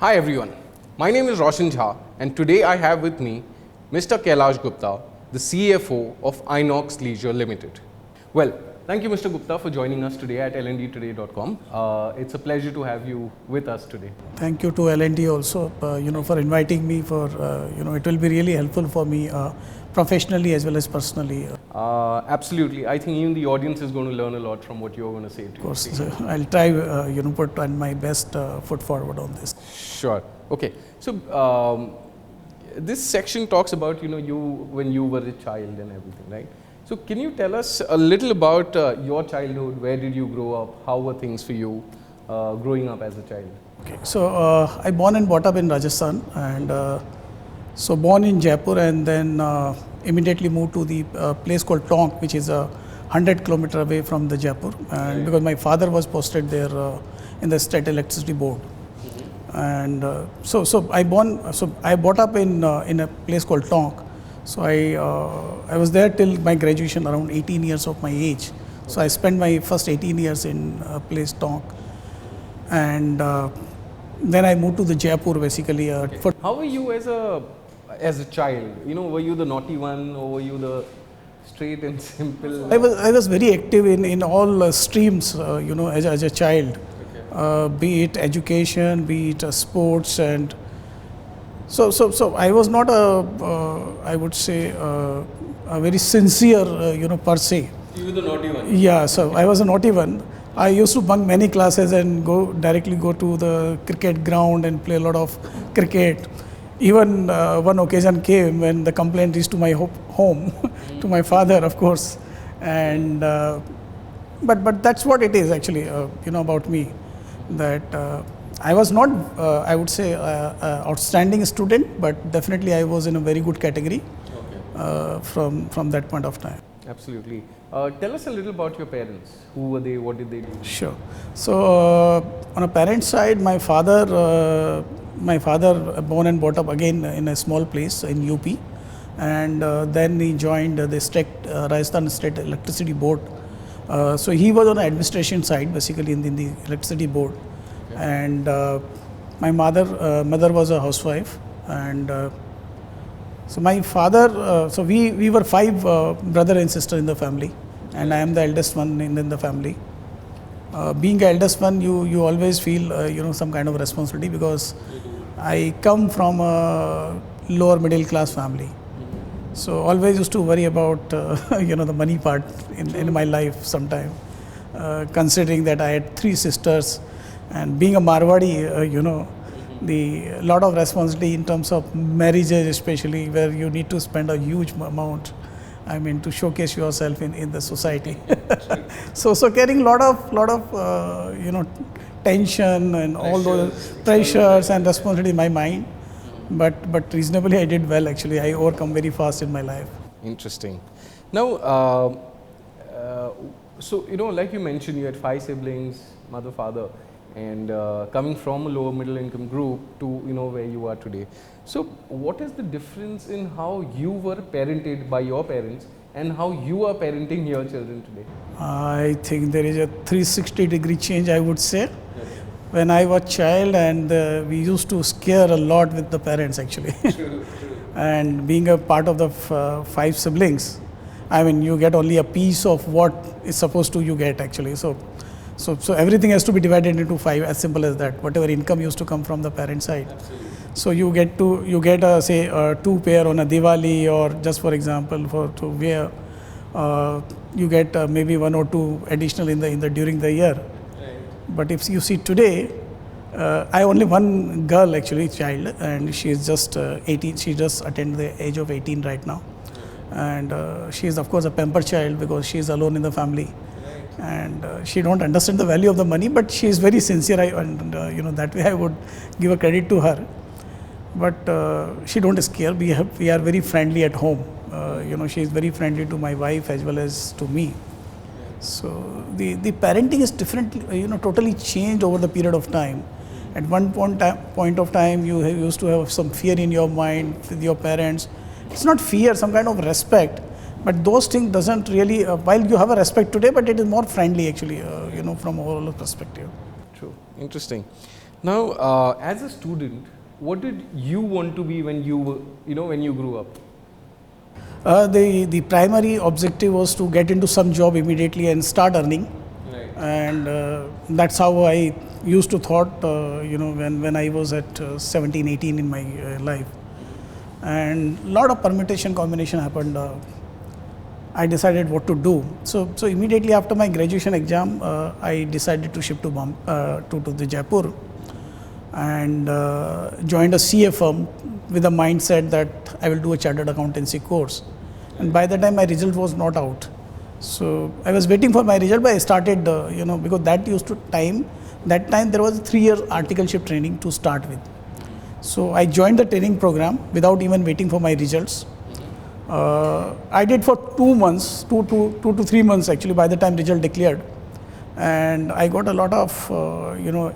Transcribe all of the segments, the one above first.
Hi everyone, my name is Roshan Jha and today I have with me Mr. Kailash Gupta, the CFO of Inox Leisure Limited. Well, thank you Mr. Gupta for joining us today at lndtoday.com. It's a pleasure to have you with us today. Thank you to L&D also, for inviting me. It will be really helpful for me professionally as well as personally. Absolutely, I think even the audience is going to learn a lot from what you're going to say today. Of course, I'll try, put on my best foot forward on this. Sure. Okay. So this section talks about you when you were a child and everything, right? So can you tell us a little about your childhood? Where did you grow up? How were things for you growing up as a child? Okay, so I born and brought up in Rajasthan, and so born in Jaipur, and then immediately moved to the place called Tonk, which is 100 kilometers away from the Jaipur, and because my father was posted there in the State Electricity Board. And so I brought up in a place called Tonk. So I was there till my graduation, around 18 years of my age. So I spent my first 18 years in place Tonk, and then I moved to the Jaipur basically. How were you as a child? Were you the naughty one or were you the straight and simple? I was very active in all streams, as a child. Be it education, be it sports, and so I was not I would say a very sincere, per se. You were the naughty one. Yeah, so I was a naughty one. I used to bunk many classes and directly go to the cricket ground and play a lot of cricket. Even one occasion came when the complaint reached to my home, to my father, of course, and but that's what it is actually, about me. That I was not, I would say, outstanding student, but definitely I was in a very good category from that point of time. Absolutely. Tell us a little about your parents. Who were they? What did they do? Sure. So on a parent side, my father born and brought up again in a small place in UP, and then he joined the Rajasthan State Electricity Board. So he was on the administration side, basically in the electricity board, and my mother was a housewife, and so my father. So we were 5 brother and sister in the family, and I am the eldest one in the family. Being the eldest one, you always feel some kind of responsibility, because I come from a lower middle class family. So always used to worry about the money part in my life sometime, considering that I had 3 sisters, and being a Marwadi, the lot of responsibility in terms of marriages, especially where you need to spend a huge amount, to showcase yourself in the society. so carrying lot of tension and all those pressures and responsibility in my mind. But reasonably I did well actually. I overcome very fast in my life. Interesting. Now, so like you mentioned, you had 5 siblings, mother, father, and coming from a lower middle income group to where you are today. So what is the difference in how you were parented by your parents and how you are parenting your children today? I think there is a 360-degree change, I would say. When I was child, and we used to scare a lot with the parents actually. True. And being a part of the 5 siblings, you get only a piece of what is supposed to you get actually. So everything has to be divided into 5, as simple as that. Whatever income used to come from the parent side. Absolutely. So you get say 2 pair on a Diwali, or just for example to wear, you get maybe 1 or 2 additional in the during the year. But if you see today, I only one girl actually, child, and she is just 18. She just attained the age of 18 right now, and she is of course a pampered child because she is alone in the family, and she don't understand the value of the money. But she is very sincere, that way I would give a credit to her. But she don't scare. We are very friendly at home. She is very friendly to my wife as well as to me. So the parenting is different, totally changed over the period of time. At one point of time, you used to have some fear in your mind with your parents. It's not fear, some kind of respect. But those things doesn't really, while you have a respect today, but it is more friendly actually, from overall perspective. True. Interesting. Now, as a student, what did you want to be when you were, when you grew up? The primary objective was to get into some job immediately and start earning, Right. and that's how I used to thought, when I was at 17, 18 in my life, and a lot of permutation combination happened. I decided what to do. So immediately after my graduation exam, I decided to shift to the Jaipur, and joined a CA firm with a mindset that I will do a chartered accountancy course. And by the time my result was not out, so I was waiting for my result, but I started, because that time there was a 3-year articleship training to start with. So I joined the training program without even waiting for my results. I did for 2 months, 2 to 3 months actually by the time result declared. And I got a lot of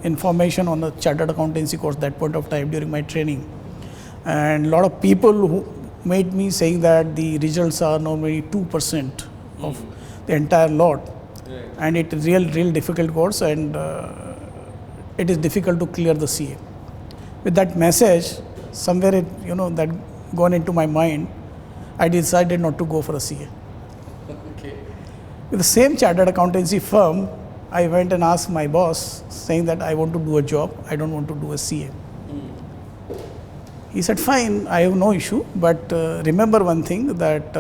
information on the chartered accountancy course that point of time during my training, and a lot of people who made me saying that the results are normally 2% of the entire lot, Right. and it is real difficult course, and it is difficult to clear the CA. With that message, somewhere that gone into my mind, I decided not to go for a CA. Okay. With the same chartered accountancy firm, I went and asked my boss, saying that I want to do a job, I don't want to do a CA. He said, fine, I have no issue, but remember one thing, that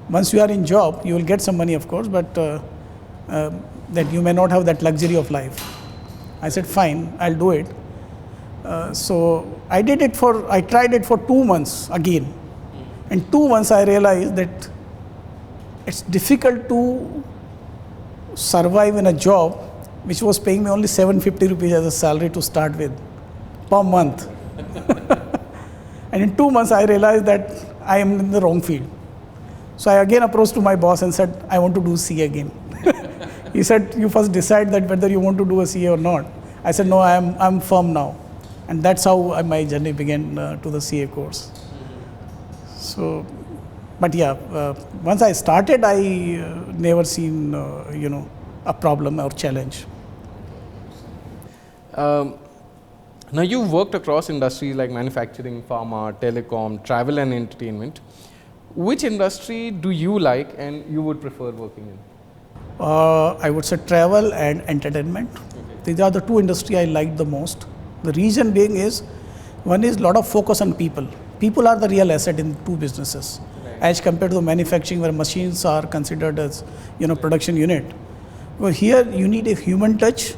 once you are in job, you will get some money, of course, but that you may not have that luxury of life. I said, fine, I'll do it. So I tried it for 2 months again. In 2 months, I realized that it's difficult to survive in a job which was paying me only 750 rupees as a salary to start with per month. And in 2 months, I realized that I am in the wrong field. So I again approached to my boss and said, I want to do CA again. He said, you first decide that whether you want to do a CA or not. I said, no, I'm firm now. And that's how my journey began to the CA course. So, but yeah, once I started, I never seen, a problem or challenge. Now, you've worked across industries like manufacturing, pharma, telecom, travel and entertainment. Which industry do you like and you would prefer working in? I would say travel and entertainment. These are the two industries I like the most. The reason being is, one is lot of focus on people. People are the real asset in two businesses, as compared to the manufacturing where machines are considered as production unit. Well, here you need a human touch.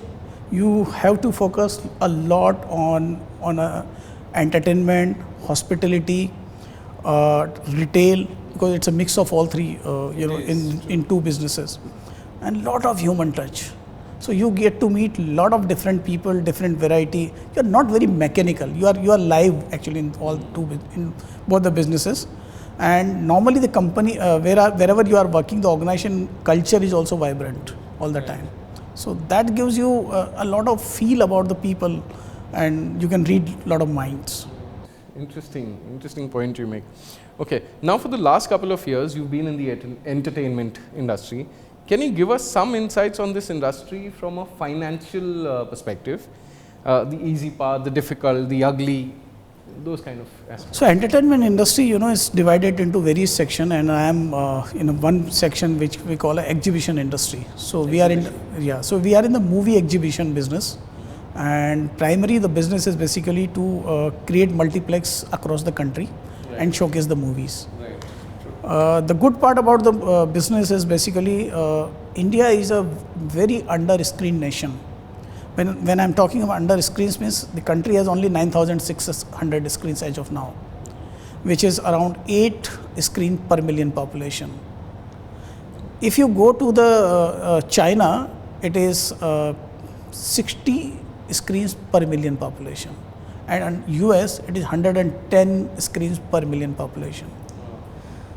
You have to focus a lot on entertainment, hospitality, retail, because it's a mix of all three, in two businesses, and lot of human touch. So you get to meet a lot of different people, different variety. You're not very mechanical. You are live actually in in both the businesses. And normally the company, wherever you are working, the organization culture is also vibrant all the time. So that gives you a lot of feel about the people, and you can read a lot of minds. Interesting point you make. Okay, now for the last couple of years, you've been in the entertainment industry. Can you give us some insights on this industry from a financial perspective? The easy part, the difficult, the ugly, those kind of aspects. So entertainment industry, is divided into various sections, and I am in one section which we call an exhibition industry. So we are in the movie exhibition business, and primarily the business is basically to create multiplex across the country and showcase the movies. The good part about the business is basically India is a very under-screened nation. When I'm talking about under-screens, means the country has only 9,600 screens as of now, which is around 8 screens per million population. If you go to the China, it is 60 screens per million population, and in US it is 110 screens per million population.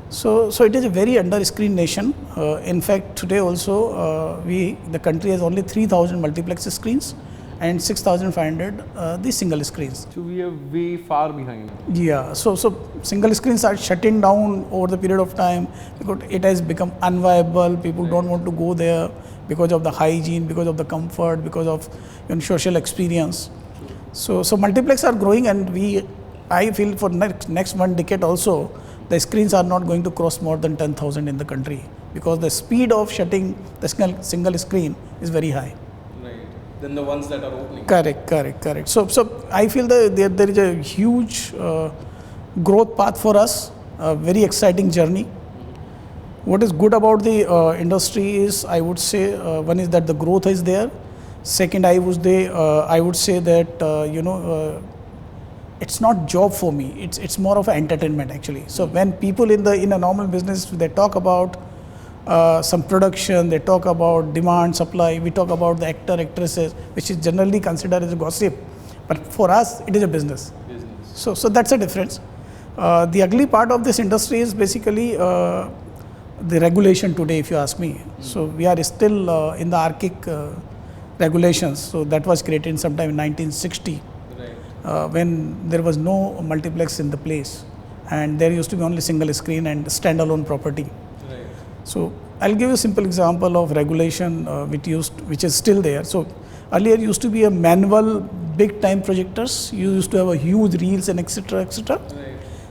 So it is a very under-screened nation. In fact, today also the country has only 3,000 multiplex screens and 6,500 the single screens. So we are way far behind. Yeah, so single screens are shutting down over the period of time because it has become unviable. People don't want to go there because of the hygiene, because of the comfort, because of social experience. So multiplex are growing, and I feel for next 1 decade also, the screens are not going to cross more than 10,000 in the country, because the speed of shutting the single screen is very high. Right. Then the ones that are opening. Correct. So I feel that there is a huge growth path for us, a very exciting journey. What is good about the industry is, I would say, one is that the growth is there. Second, I would say that it's not job for me. It's more of an entertainment actually. So when people in a normal business, they talk about some production, they talk about demand, supply, we talk about the actor, actresses, which is generally considered as a gossip. But for us, it is a business. So that's a difference. The ugly part of this industry is basically the regulation today, if you ask me. So we are still in the archaic regulations. So that was created sometime in 1960. When there was no multiplex in the place, and there used to be only single screen and standalone property. So I'll give you a simple example of regulation which is still there. So earlier used to be a manual big time projectors. You used to have a huge reels and etc.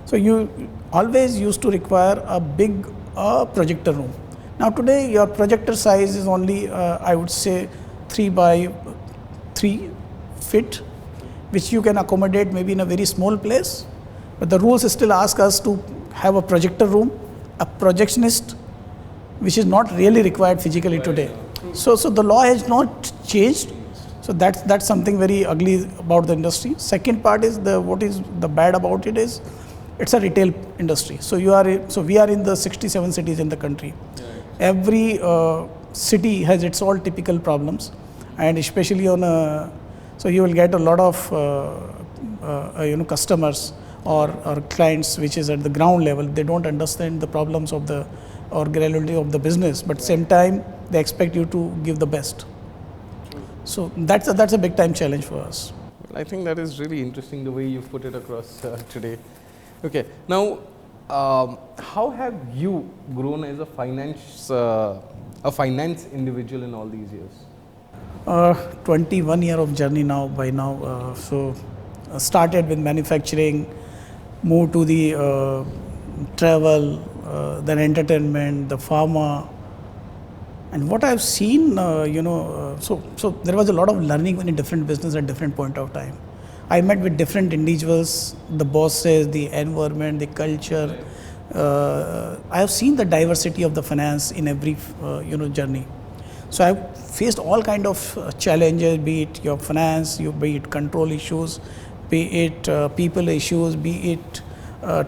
So you always used to require a big projector room. Now today your projector size is only I would say 3 by 3 feet, which you can accommodate maybe in a very small place, but the rules still ask us to have a projector room, a projectionist, which is not really required physically today. So the law has not changed. So that's something very ugly about the industry. Second part is what is the bad about it is, it's a retail industry. So we are in the 67 cities in the country. Every city has its all typical problems, and especially so you will get a lot of customers or clients which is at the ground level. They don't understand the problems of the or granularity of the business, but same time they expect you to give the best. So that's a big time challenge for us. Well, I think that is really interesting the way you've put it across today. Okay, now how have you grown as a finance individual in all these years? 21 year of journey now by now. So started with manufacturing, moved to the travel, then entertainment, the pharma, and what I've seen, so there was a lot of learning in different business at different point of time. I met with different individuals, the bosses, the environment, the culture. I have seen the diversity of the finance in every journey. So I've faced all kind of challenges, be it your finance, be it control issues, be it people issues, be it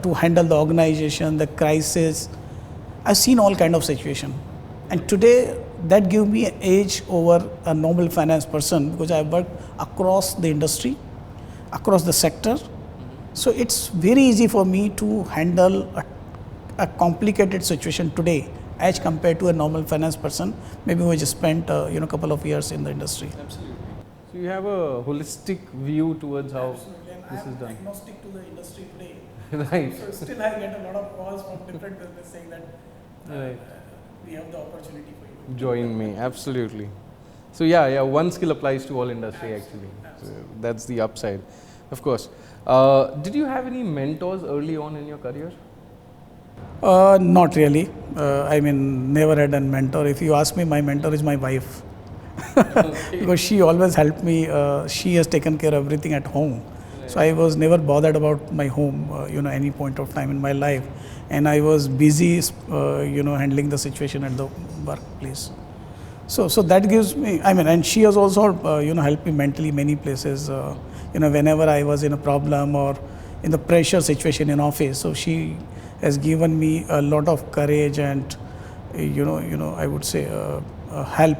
to handle the organization, the crisis. I've seen all kind of situation, and today that gives me an edge over a normal finance person, because I've worked across the industry, across the sector. So it's very easy for me to handle a complicated situation today as compared to a normal finance person, maybe who just spent a couple of years in the industry. Absolutely. So you have a holistic view towards how this is done. Agnostic to the industry today. Right. So still I get a lot of calls from different business saying that Right. we have the opportunity for you. Join me, absolutely. So yeah, one skill applies to all industry actually. So that's the upside, of course. Did you have any mentors early on in your career? Not really. I mean, never had a mentor. If you ask me, my mentor is my wife. Because she always helped me. She has taken care of everything at home. So I was never bothered about my home, any point of time in my life. And I was busy, handling the situation at the workplace. So that gives me, and she has also, helped me mentally many places. Whenever I was in a problem or in the pressure situation in office. So she has given me a lot of courage and, I would say, help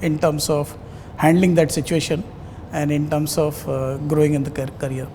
in terms of handling that situation and in terms of growing in the career.